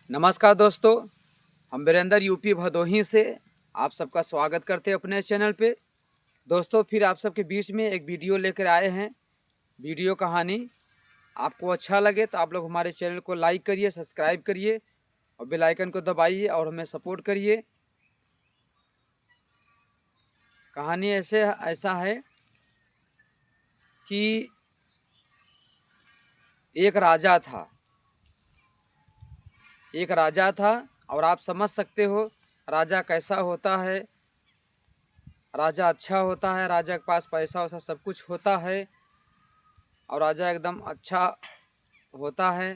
नमस्कार दोस्तों, हम वीरेंद्र यूपी भदोही से आप सबका स्वागत करते हैं अपने चैनल पे। दोस्तों, फिर आप सबके बीच में एक वीडियो लेकर आए हैं। वीडियो कहानी आपको अच्छा लगे तो आप लोग हमारे चैनल को लाइक करिए, सब्सक्राइब करिए और बेल आइकन को दबाइए और हमें सपोर्ट करिए। कहानी ऐसा है कि एक राजा था। और आप समझ सकते हो राजा कैसा होता है। राजा अच्छा होता है, राजा के पास पैसा वैसा सब कुछ होता है और राजा एकदम अच्छा होता है।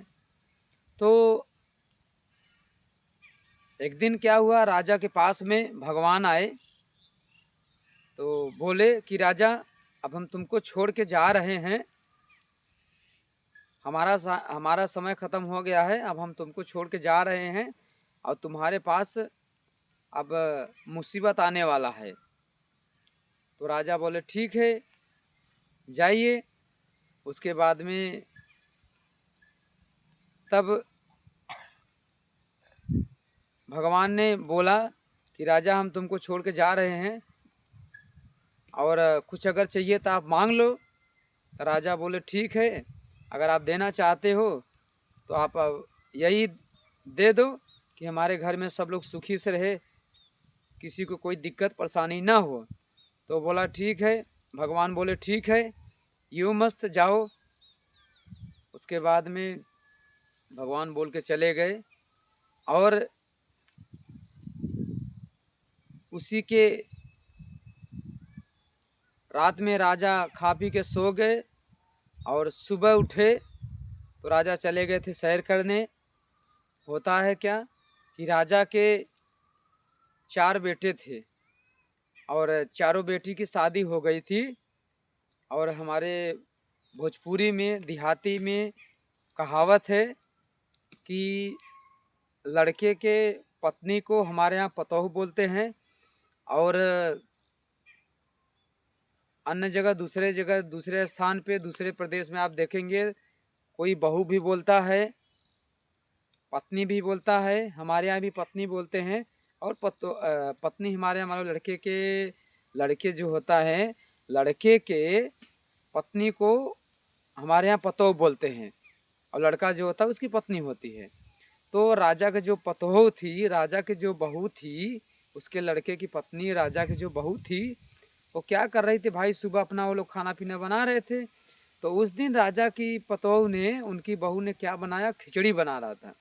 तो एक दिन क्या हुआ, राजा के पास में भगवान आए तो बोले कि राजा, अब हम तुमको छोड़ के जा रहे हैं, हमारा समय ख़त्म हो गया है, अब हम तुमको छोड़ के जा रहे हैं और तुम्हारे पास अब मुसीबत आने वाला है। तो राजा बोले ठीक है, जाइए। उसके बाद में तब भगवान ने बोला कि राजा, हम तुमको छोड़ के जा रहे हैं और कुछ अगर चाहिए तो आप मांग लो। तो राजा बोले ठीक है, अगर आप देना चाहते हो तो आप यही दे दो कि हमारे घर में सब लोग सुखी से रहे, किसी को कोई दिक्कत परेशानी ना हो। तो बोला ठीक है। भगवान बोले ठीक है, यूँ मस्त जाओ। उसके बाद में भगवान बोल के चले गए और उसी के रात में राजा खा पी के सो गए और सुबह उठे तो राजा चले गए थे सैर करने। होता है क्या कि राजा के 4 बेटे थे और चारों बेटी की शादी हो गई थी। और हमारे भोजपुरी में, देहाती में कहावत है कि लड़के के पत्नी को हमारे यहाँ पतोह बोलते हैं और अन्य जगह दूसरे स्थान पे, दूसरे प्रदेश में आप देखेंगे कोई बहू भी बोलता है, पत्नी भी बोलता है। हमारे यहाँ भी पत्नी बोलते हैं और पत्नी हमारे यहाँ लड़के जो होता है, लड़के के पत्नी को हमारे यहाँ पतोह बोलते हैं और लड़का जो होता है उसकी पत्नी होती है। तो राजा के जो पतोह थी, राजा की जो बहू थी, उसके लड़के की पत्नी राजा की जो बहू थी, वो क्या कर रही थी भाई, सुबह अपना वो लोग खाना पीना बना रहे थे। तो उस दिन राजा की पतोह ने, उनकी बहू ने क्या बनाया, खिचड़ी बना रहा था,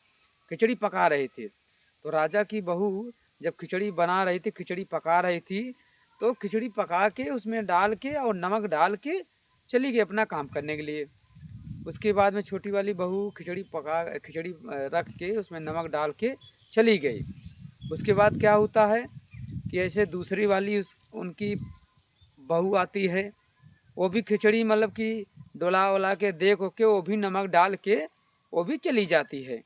खिचड़ी पका रहे थे। तो राजा की बहू जब खिचड़ी बना रही थी, खिचड़ी पका रही थी, तो खिचड़ी पका के उसमें डाल के और नमक डाल के चली गई अपना काम करने के लिए। उसके बाद में छोटी वाली बहू खिचड़ी रख के उसमें नमक डाल के चली गई। उसके बाद क्या होता है कि ऐसे दूसरी वाली उनकी बहू आती है, वो भी खिचड़ी मतलब कि डोला वोला के देख के वो भी नमक डाल के वो भी चली जाती है।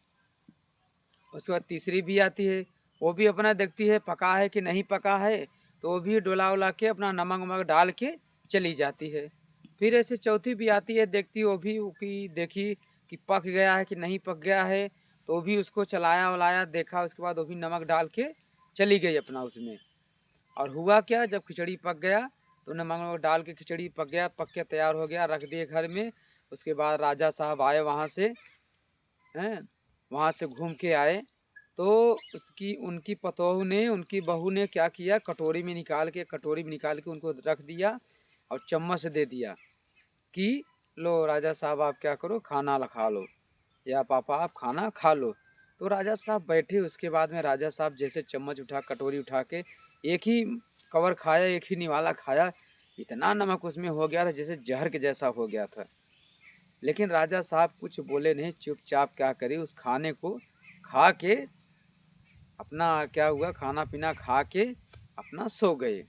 उसके बाद तीसरी भी आती है, वो भी अपना देखती है पका है कि नहीं पका है, तो वो भी डोला वोला के अपना नमक वमक डाल के चली जाती है। फिर ऐसे चौथी भी आती है, देखती वो भी कि देखी कि पक गया है कि नहीं पक गया है, तो वो भी उसको चलाया वलाया, देखा, उसके बाद वो भी नमक डाल के चली गई अपना उसमें। और हुआ क्या, जब खिचड़ी पक गया तो नमक वमक डाल के खिचड़ी पक गया, पक के तैयार हो गया, रख दिए घर में। उसके बाद राजा साहब आए वहाँ से, हैं, वहाँ से घूम के आए तो उसकी उनकी पतोह ने, उनकी बहू ने क्या किया, कटोरी में निकाल के उनको रख दिया और चम्मच दे दिया कि लो राजा साहब, आप क्या करो, खाना खा लो, या पापा आप खाना खा लो। तो राजा साहब बैठे। उसके बाद में राजा साहब जैसे चम्मच उठा, कटोरी उठा के एक ही कवर खाया, एक ही निवाला खाया, इतना नमक उसमें हो गया था जैसे जहर के जैसा हो गया था। लेकिन राजा साहब कुछ बोले नहीं, चुपचाप क्या करे, उस खाने को खा के अपना क्या हुआ, खाना पीना खा के अपना सो गए।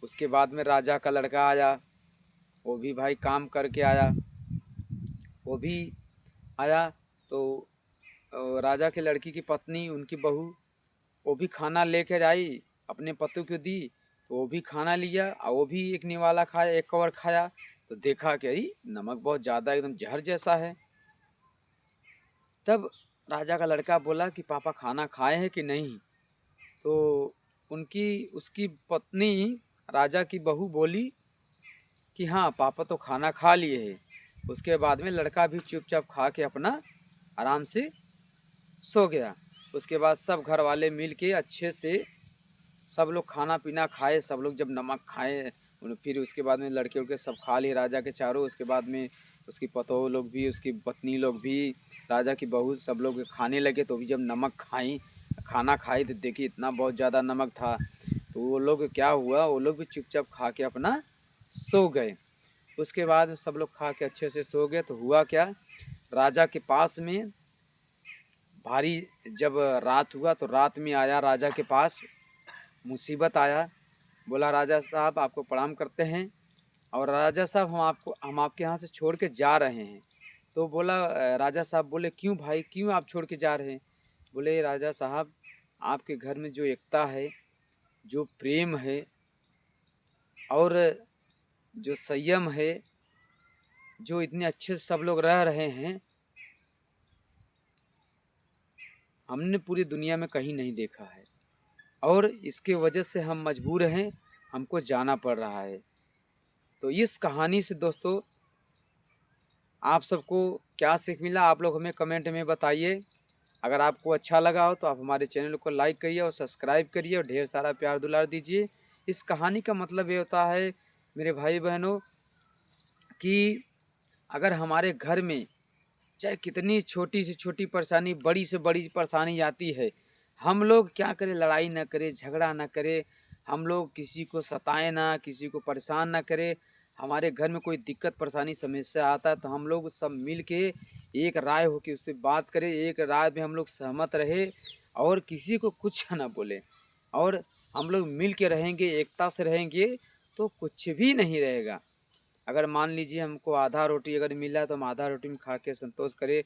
उसके बाद में राजा का लड़का आया, वो भी भाई काम करके आया, वो भी आया। तो राजा के लड़की की पत्नी, उनकी बहू, वो भी खाना लेकर आई, अपने पति को दी, तो वो भी खाना लिया और वो भी एक निवाला खाया, एक कवर खाया। तो देखा कि अरे नमक बहुत ज़्यादा, एकदम जहर जैसा है। तब राजा का लड़का बोला कि पापा खाना खाए हैं कि नहीं। तो उसकी पत्नी राजा की बहू बोली कि हाँ पापा तो खाना खा लिए है। उसके बाद में लड़का भी चुपचाप खा के अपना आराम से सो गया। उसके बाद सब घर वाले मिल के अच्छे से सब लोग खाना पीना खाए। सब लोग जब नमक खाए फिर उसके बाद में लड़के उड़के सब खा लिए राजा के चारों। उसके बाद में उसकी पतोह लोग भी, उसकी पत्नी लोग भी, राजा की बहू सब लोग खाने लगे। तो भी जब नमक खाना खाई तो देखिए इतना बहुत ज़्यादा नमक था। तो वो लोग क्या हुआ, वो लोग भी चुपचाप खा के अपना सो गए। उसके बाद सब लोग खा के अच्छे से सो गए। तो हुआ क्या, राजा के पास में भारी जब रात हुआ तो रात में आया राजा के पास मुसीबत आया। बोला राजा साहब आपको प्रणाम करते हैं और राजा साहब हम आपके यहाँ से छोड़ के जा रहे हैं। तो बोला राजा साहब बोले क्यों भाई, क्यों आप छोड़ के जा रहे हैं? बोले राजा साहब आपके घर में जो एकता है, जो प्रेम है और जो संयम है, जो इतने अच्छे से सब लोग रह रहे हैं, हमने पूरी दुनिया में कहीं नहीं देखा है। और इसके वजह से हम मजबूर हैं, हमको जाना पड़ रहा है। तो इस कहानी से दोस्तों आप सबको क्या सीख मिला, आप लोग हमें कमेंट में बताइए। अगर आपको अच्छा लगा हो तो आप हमारे चैनल को लाइक करिए और सब्सक्राइब करिए और ढेर सारा प्यार दुलार दीजिए। इस कहानी का मतलब ये होता है मेरे भाई बहनों कि अगर हमारे घर में चाहे कितनी छोटी से छोटी परेशानी, बड़ी से बड़ी परेशानी आती है, हम लोग क्या करें, लड़ाई ना करें, झगड़ा ना करें, हम लोग किसी को सताएं ना, किसी को परेशान ना करें। हमारे घर में कोई दिक्कत परेशानी समस्या आता है तो हम लोग सब मिल के एक राय हो के उससे बात करें, एक राय में हम लोग सहमत रहे और किसी को कुछ ना बोले और हम लोग मिल के रहेंगे, एकता से रहेंगे तो कुछ भी नहीं रहेगा। अगर मान लीजिए हमको आधा रोटी अगर मिला तो हम आधा रोटी में खा के संतोष करें,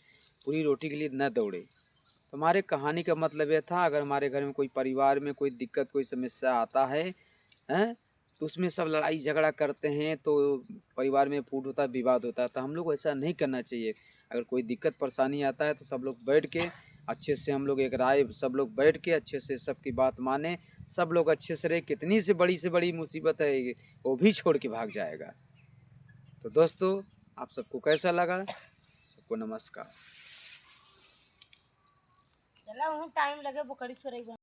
पूरी रोटी के लिए न दौड़े। तो हमारे कहानी का मतलब ये था, अगर हमारे घर में कोई परिवार में कोई दिक्कत कोई समस्या आता है हैं तो उसमें सब लड़ाई झगड़ा करते हैं तो परिवार में फूट होता है, विवाद होता है। तो हम लोग को ऐसा नहीं करना चाहिए। अगर कोई दिक्कत परेशानी आता है तो सब लोग बैठ के अच्छे से हम लोग एक राय, सब लोग बैठ के अच्छे से सबकी बात माने, सब लोग अच्छे से रहे। कितनी से बड़ी मुसीबत है वो भी छोड़ के भाग जाएगा। तो दोस्तों आप सबको कैसा लगा, सबको नमस्कार। चला टाइम लगे वो कड़ी छोड़